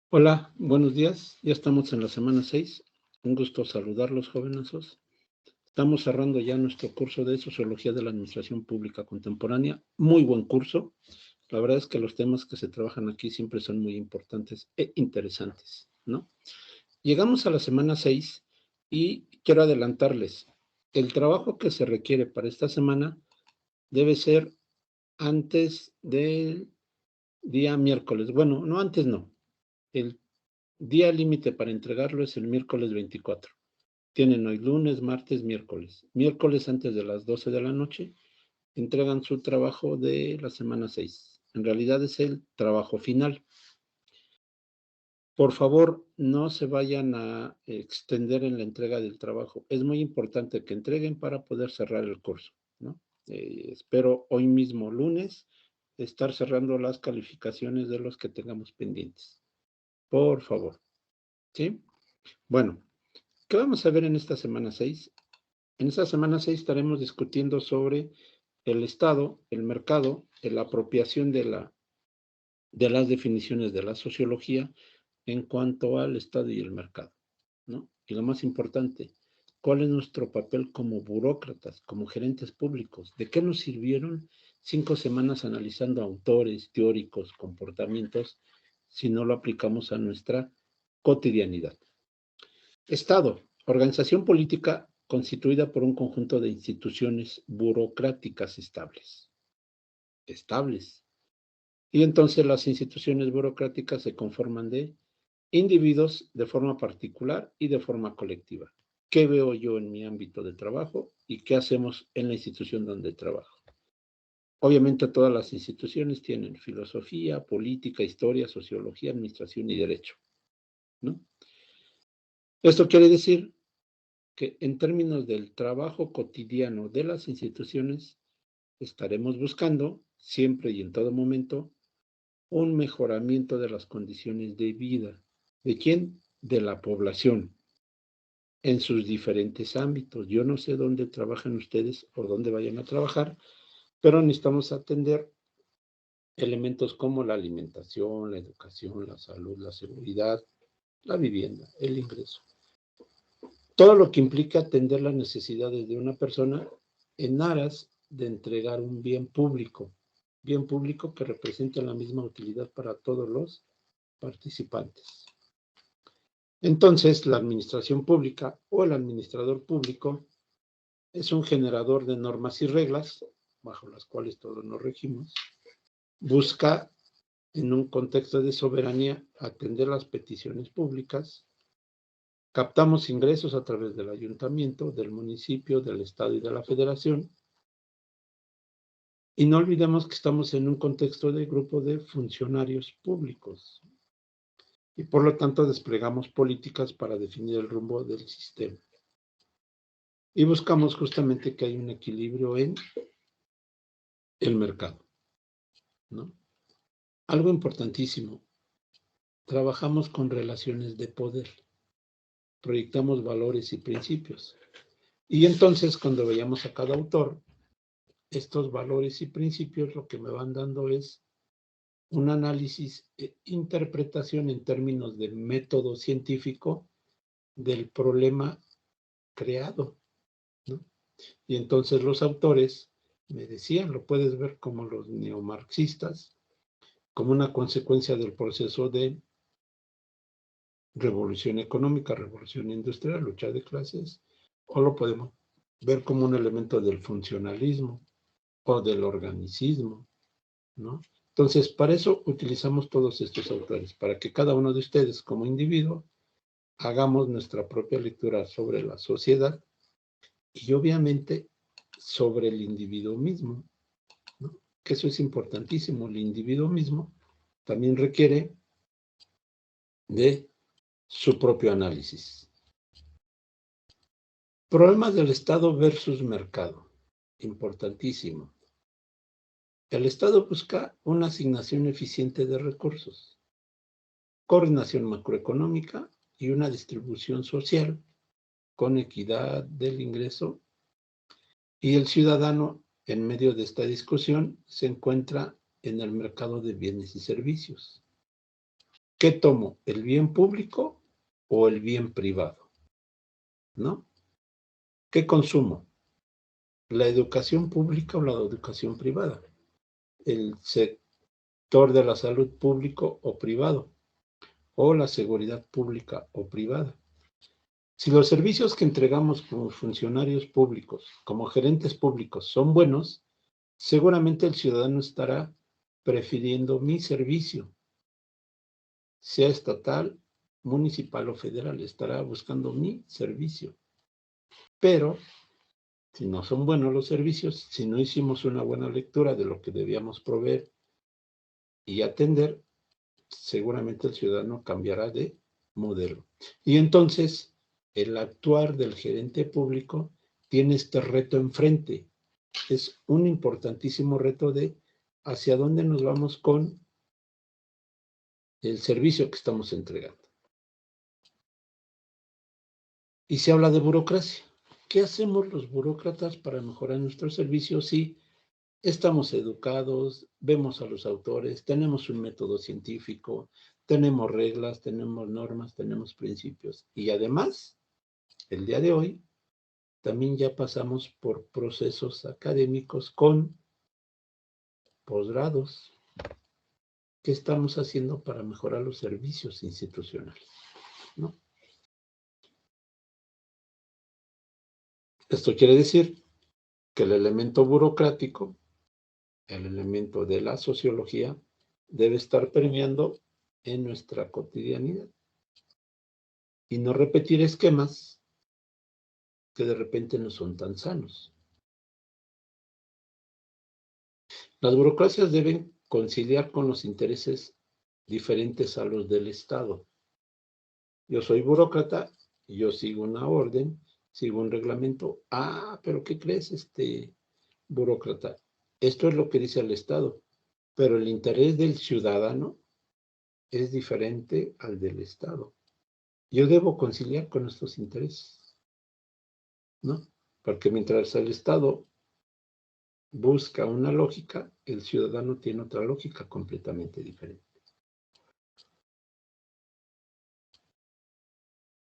Hola, buenos días. Ya estamos en la semana 6. Un gusto saludarlos, jovenazos. Estamos cerrando ya nuestro curso de Sociología de la Administración Pública Contemporánea. Muy buen curso. La verdad es que los temas que se trabajan aquí siempre son muy importantes e interesantes, ¿no? Llegamos a la semana 6 y quiero adelantarles. El trabajo que se requiere para esta semana debe ser antes del día miércoles. Bueno, no antes, no. El día límite para entregarlo es el miércoles 24. Tienen hoy lunes, martes, miércoles. Miércoles antes de las 12 de la noche entregan su trabajo de la semana 6. En realidad es el trabajo final. Por favor, no se vayan a extender en la entrega del trabajo. Es muy importante que entreguen para poder cerrar el curso, ¿no? Espero hoy mismo, lunes, estar cerrando las calificaciones de los que tengamos pendientes. Por favor, ¿sí? Bueno, ¿qué vamos a ver en esta semana 6? En esta semana 6 estaremos discutiendo sobre el Estado, el mercado, la apropiación de las definiciones de la sociología en cuanto al Estado y el mercado, ¿no? Y lo más importante, ¿cuál es nuestro papel como burócratas, como gerentes públicos? ¿De qué nos sirvieron 5 semanas analizando autores, teóricos, comportamientos, si no lo aplicamos a nuestra cotidianidad? Estado, organización política constituida por un conjunto de instituciones burocráticas estables. Estables. Y entonces las instituciones burocráticas se conforman de individuos de forma particular y de forma colectiva. ¿Qué veo yo en mi ámbito de trabajo y qué hacemos en la institución donde trabajo? Obviamente todas las instituciones tienen filosofía, política, historia, sociología, administración y derecho, ¿no? Esto quiere decir que en términos del trabajo cotidiano de las instituciones, estaremos buscando siempre y en todo momento un mejoramiento de las condiciones de vida. ¿De quién? De la población en sus diferentes ámbitos. Yo no sé dónde trabajan ustedes o dónde vayan a trabajar, pero necesitamos atender elementos como la alimentación, la educación, la salud, la seguridad, la vivienda, el ingreso. Todo lo que implica atender las necesidades de una persona en aras de entregar un bien público que represente la misma utilidad para todos los participantes. Entonces, la administración pública o el administrador público es un generador de normas y reglas bajo las cuales todos nos regimos, busca en un contexto de soberanía atender las peticiones públicas. Captamos ingresos a través del ayuntamiento, del municipio, del estado y de la federación. Y no olvidemos que estamos en un contexto de grupo de funcionarios públicos. Y por lo tanto desplegamos políticas para definir el rumbo del sistema. Y buscamos justamente que haya un equilibrio en el mercado, ¿no? Algo importantísimo, trabajamos con relaciones de poder, proyectamos valores y principios. Y entonces cuando veamos a cada autor, estos valores y principios lo que me van dando es un análisis e interpretación en términos de método científico del problema creado, ¿no? Y entonces los autores me decían, lo puedes ver como los neomarxistas, como una consecuencia del proceso de revolución económica, revolución industrial, lucha de clases, o lo podemos ver como un elemento del funcionalismo o del organicismo, ¿no? Entonces, para eso utilizamos todos estos autores, para que cada uno de ustedes como individuo hagamos nuestra propia lectura sobre la sociedad y obviamente sobre el individuo mismo, ¿no? Que eso es importantísimo. El individuo mismo también requiere de su propio análisis. Problemas del Estado versus mercado. Importantísimo. El Estado busca una asignación eficiente de recursos, coordinación macroeconómica y una distribución social con equidad del ingreso. Y el ciudadano, en medio de esta discusión, se encuentra en el mercado de bienes y servicios. ¿Qué tomo? ¿El bien público o el bien privado? ¿No? ¿Qué consumo? ¿La educación pública o la educación privada? ¿El sector de la salud público o privado? ¿O la seguridad pública o privada? Si los servicios que entregamos como funcionarios públicos, como gerentes públicos, son buenos, seguramente el ciudadano estará prefiriendo mi servicio, sea estatal, municipal o federal, estará buscando mi servicio. Pero si no son buenos los servicios, si no hicimos una buena lectura de lo que debíamos proveer y atender, seguramente el ciudadano cambiará de modelo. Y entonces, el actuar del gerente público tiene este reto enfrente. Es un importantísimo reto de hacia dónde nos vamos con el servicio que estamos entregando. Y se habla de burocracia. ¿Qué hacemos los burócratas para mejorar nuestro servicio si estamos educados, vemos a los autores, tenemos un método científico, tenemos reglas, tenemos normas, tenemos principios? Y además, el día de hoy, también ya pasamos por procesos académicos con posgrados. ¿Qué estamos haciendo para mejorar los servicios institucionales? ¿No? Esto quiere decir que el elemento burocrático, el elemento de la sociología, debe estar permeando en nuestra cotidianidad y no repetir esquemas que de repente no son tan sanos. Las burocracias deben conciliar con los intereses diferentes a los del Estado. Yo soy burócrata, yo sigo una orden, sigo un reglamento. Ah, pero ¿qué crees, burócrata? Esto es lo que dice el Estado, pero el interés del ciudadano es diferente al del Estado. Yo debo conciliar con estos intereses, ¿no? Porque mientras el Estado busca una lógica, el ciudadano tiene otra lógica completamente diferente.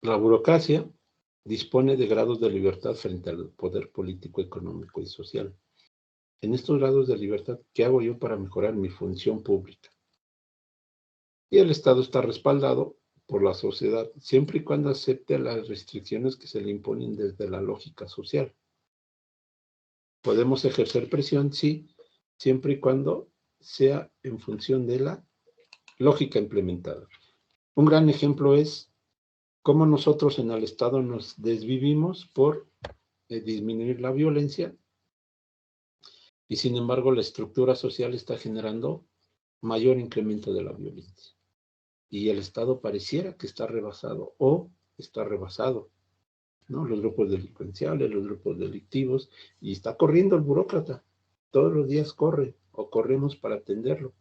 La burocracia dispone de grados de libertad frente al poder político, económico y social. En estos grados de libertad, ¿qué hago yo para mejorar mi función pública? Y el Estado está respaldado por la sociedad, siempre y cuando acepte las restricciones que se le imponen desde la lógica social. Podemos ejercer presión, sí, siempre y cuando sea en función de la lógica implementada. Un gran ejemplo es cómo nosotros en el Estado nos desvivimos por disminuir la violencia y sin embargo la estructura social está generando mayor incremento de la violencia. Y el Estado pareciera que está rebasado o está rebasado, ¿no? Los grupos delincuenciales, los grupos delictivos, y está corriendo el burócrata. Todos los días corre o corremos para atenderlo.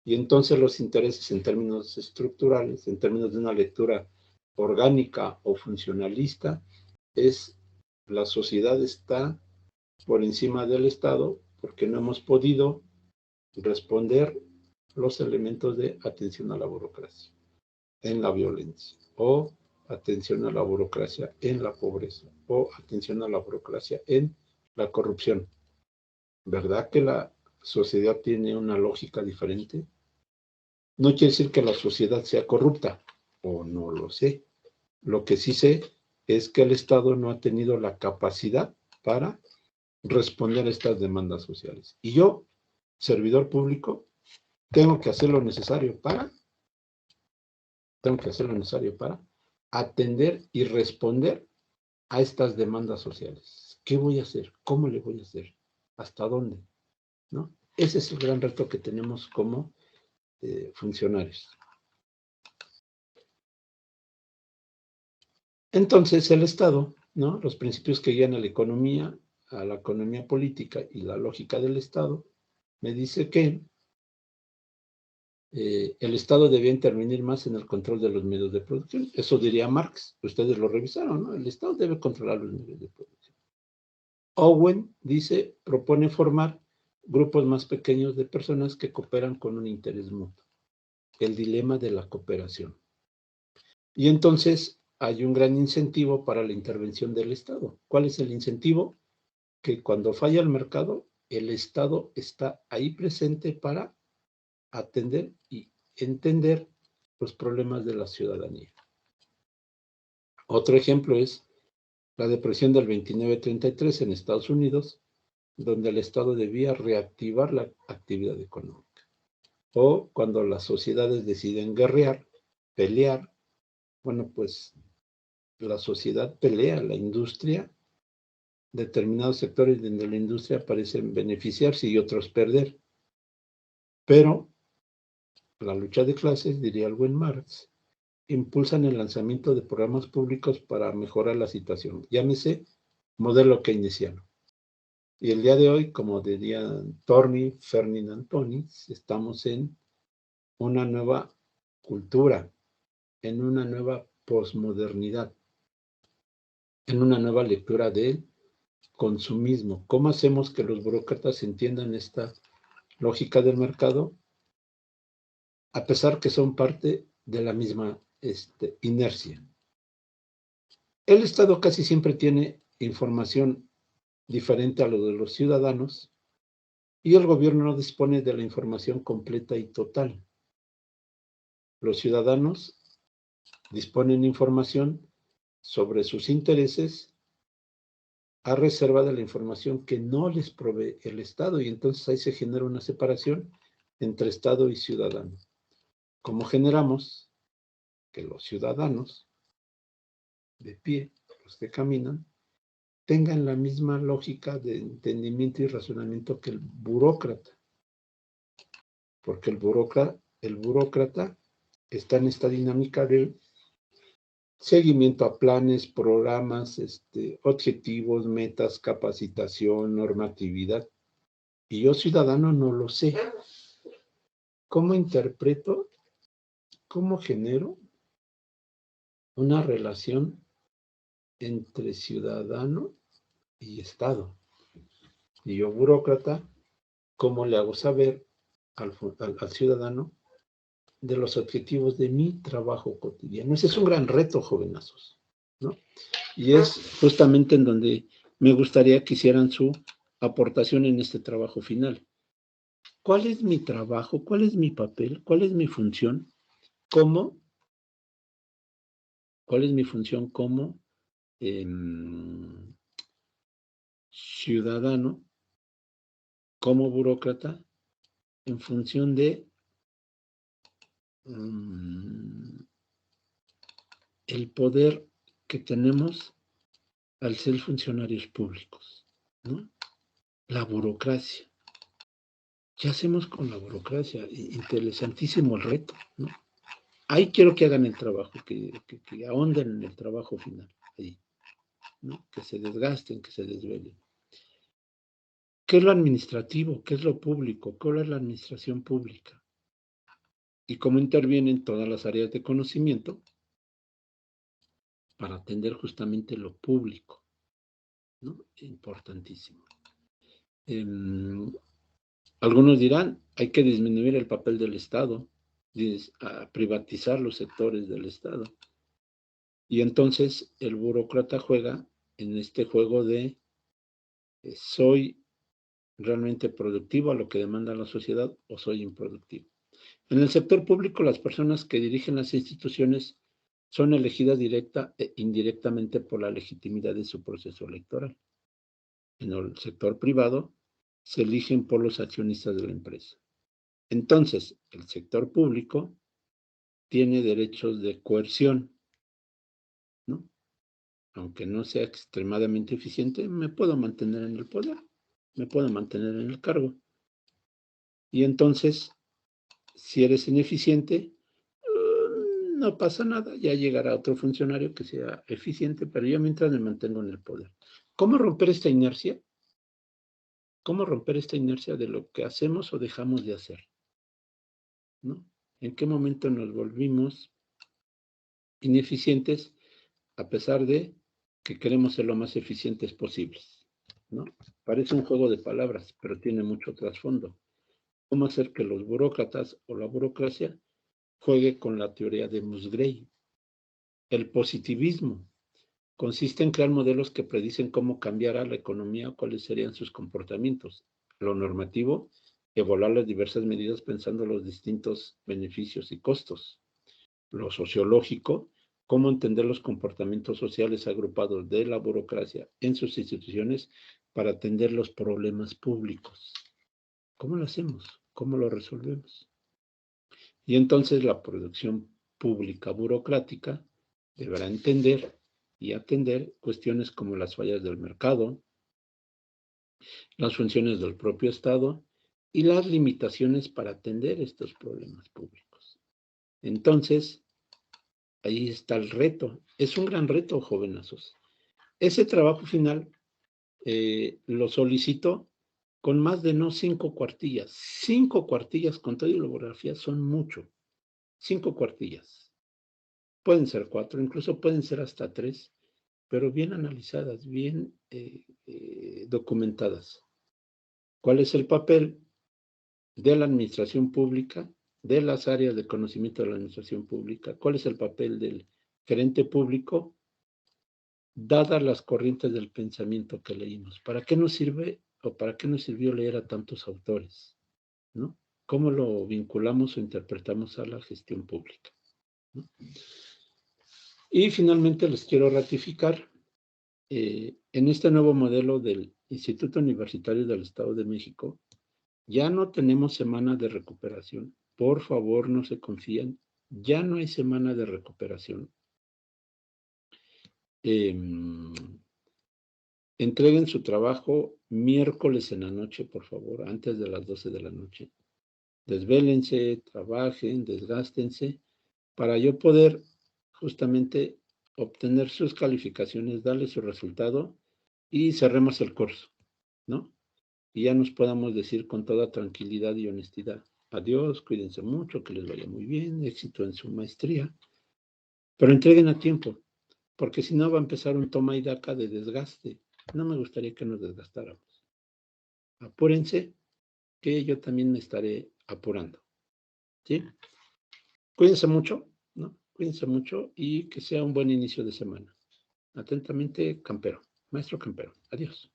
Y entonces los intereses en términos estructurales, en términos de una lectura orgánica o funcionalista, es la sociedad está por encima del Estado porque no hemos podido responder los elementos de atención a la burocracia en la violencia o atención a la burocracia en la pobreza o atención a la burocracia en la corrupción. ¿Verdad que la sociedad tiene una lógica diferente? No quiere decir que la sociedad sea corrupta, o no lo sé. Lo que sí sé es que el Estado no ha tenido la capacidad para responder a estas demandas sociales. Y yo, servidor público, tengo que hacer lo necesario atender y responder a estas demandas sociales. ¿Qué voy a hacer? ¿Cómo le voy a hacer? ¿Hasta dónde? ¿No? Ese es el gran reto que tenemos como funcionarios. Entonces, el Estado, ¿no? Los principios que guían a la economía política y la lógica del Estado, me dice que el Estado debía intervenir más en el control de los medios de producción. Eso diría Marx. Ustedes lo revisaron, ¿no? El Estado debe controlar los medios de producción. Owen dice, propone formar grupos más pequeños de personas que cooperan con un interés mutuo. el dilema de la cooperación. Y entonces hay un gran incentivo para la intervención del Estado. ¿Cuál es el incentivo? Que cuando falla el mercado, el Estado está ahí presente para atender y entender los problemas de la ciudadanía. Otro ejemplo es la depresión del 29-33 en Estados Unidos, donde el Estado debía reactivar la actividad económica. O cuando las sociedades deciden guerrear, pelear, bueno, pues la sociedad pelea, la industria, determinados sectores de la industria parecen beneficiarse y otros perder. Pero la lucha de clases, diría el buen Marx, impulsan el lanzamiento de programas públicos para mejorar la situación. Llámese modelo keynesiano. Y el día de hoy, como diría Torni, Ferdinand Toni, estamos en una nueva cultura, en una nueva posmodernidad, en una nueva lectura del consumismo. ¿Cómo hacemos que los burócratas entiendan esta lógica del mercado? A pesar que son parte de la misma inercia. El Estado casi siempre tiene información diferente a lo de los ciudadanos y el gobierno no dispone de la información completa y total. Los ciudadanos disponen información sobre sus intereses a reserva de la información que no les provee el Estado y entonces ahí se genera una separación entre Estado y ciudadano. ¿Cómo generamos que los ciudadanos de pie, los que caminan, tengan la misma lógica de entendimiento y razonamiento que el burócrata? Porque el burócrata está en esta dinámica de seguimiento a planes, programas, objetivos, metas, capacitación, normatividad. Y yo, ciudadano, no lo sé. ¿Cómo interpreto? ¿Cómo genero una relación entre ciudadano y Estado? Y yo, burócrata, ¿cómo le hago saber al ciudadano de los objetivos de mi trabajo cotidiano? Ese es un gran reto, jovenazos, ¿no? Y es justamente en donde me gustaría que hicieran su aportación en este trabajo final. ¿Cuál es mi trabajo? ¿Cuál es mi papel? ¿Cuál es mi función? ¿Cuál es mi función como ciudadano, como burócrata, en función de el poder que tenemos al ser funcionarios públicos, ¿no? La burocracia. ¿Qué hacemos con la burocracia? Interesantísimo el reto, ¿no? Ahí quiero que hagan el trabajo, que ahonden en el trabajo final, ahí, ¿no? Que se desgasten, que se desvelen. ¿Qué es lo administrativo? ¿Qué es lo público? ¿Cuál es la administración pública? Y cómo intervienen todas las áreas de conocimiento para atender justamente lo público, ¿no? Importantísimo. Algunos dirán, hay que disminuir el papel del Estado, a privatizar los sectores del Estado. Y entonces el burócrata juega en este juego de soy realmente productivo a lo que demanda la sociedad o soy improductivo. En el sector público, las personas que dirigen las instituciones son elegidas directa e indirectamente por la legitimidad de su proceso electoral. En el sector privado, se eligen por los accionistas de la empresa. Entonces, el sector público tiene derechos de coerción, ¿no? Aunque no sea extremadamente eficiente, me puedo mantener en el poder, me puedo mantener en el cargo. Y entonces, si eres ineficiente, no pasa nada, ya llegará otro funcionario que sea eficiente, pero yo mientras me mantengo en el poder. ¿Cómo romper esta inercia? ¿Cómo romper esta inercia de lo que hacemos o dejamos de hacer? ¿No? ¿En qué momento nos volvimos ineficientes a pesar de que queremos ser lo más eficientes posibles? ¿No? Parece un juego de palabras, pero tiene mucho trasfondo. ¿Cómo hacer que los burócratas o la burocracia juegue con la teoría de Musgrave. El positivismo consiste en crear modelos que predicen cómo cambiará la economía o cuáles serían sus comportamientos. Lo normativo, evaluar las diversas medidas pensando los distintos beneficios y costos. Lo sociológico, cómo entender los comportamientos sociales agrupados de la burocracia en sus instituciones para atender los problemas públicos. ¿Cómo lo hacemos? ¿Cómo lo resolvemos? Y entonces la producción pública burocrática deberá entender y atender cuestiones como las fallas del mercado, las funciones del propio Estado y las limitaciones para atender estos problemas públicos. Entonces, ahí está el reto. Es un gran reto, jovenazos. Ese trabajo final lo solicito con más de no 5 cuartillas. 5 cuartillas con toda bibliografía son mucho. 5 cuartillas. Pueden ser 4, incluso pueden ser hasta 3, pero bien analizadas, bien documentadas. ¿Cuál es el papel de la administración pública, de las áreas de conocimiento de la administración pública? ¿Cuál es el papel del gerente público, dadas las corrientes del pensamiento que leímos? ¿Para qué nos sirve o para qué nos sirvió leer a tantos autores? ¿No? ¿Cómo lo vinculamos o interpretamos a la gestión pública? ¿No? Y finalmente les quiero ratificar en este nuevo modelo del Instituto Universitario del Estado de México, ya no tenemos semana de recuperación. Por favor, no se confíen. Ya no hay semana de recuperación. Entreguen su trabajo miércoles en la noche, por favor, antes de las 12 de la noche. Desvélense, trabajen, desgástense, para yo poder justamente obtener sus calificaciones, darle su resultado y cerremos el curso, ¿no? Y ya nos podamos decir con toda tranquilidad y honestidad: adiós, cuídense mucho, que les vaya muy bien, éxito en su maestría, pero entreguen a tiempo, porque si no va a empezar un toma y daca de desgaste. No me gustaría que nos desgastáramos. Apúrense, que yo también me estaré apurando, ¿sí? Cuídense mucho, ¿no? Cuídense mucho y que sea un buen inicio de semana. Atentamente, Campero, maestro Campero. Adiós.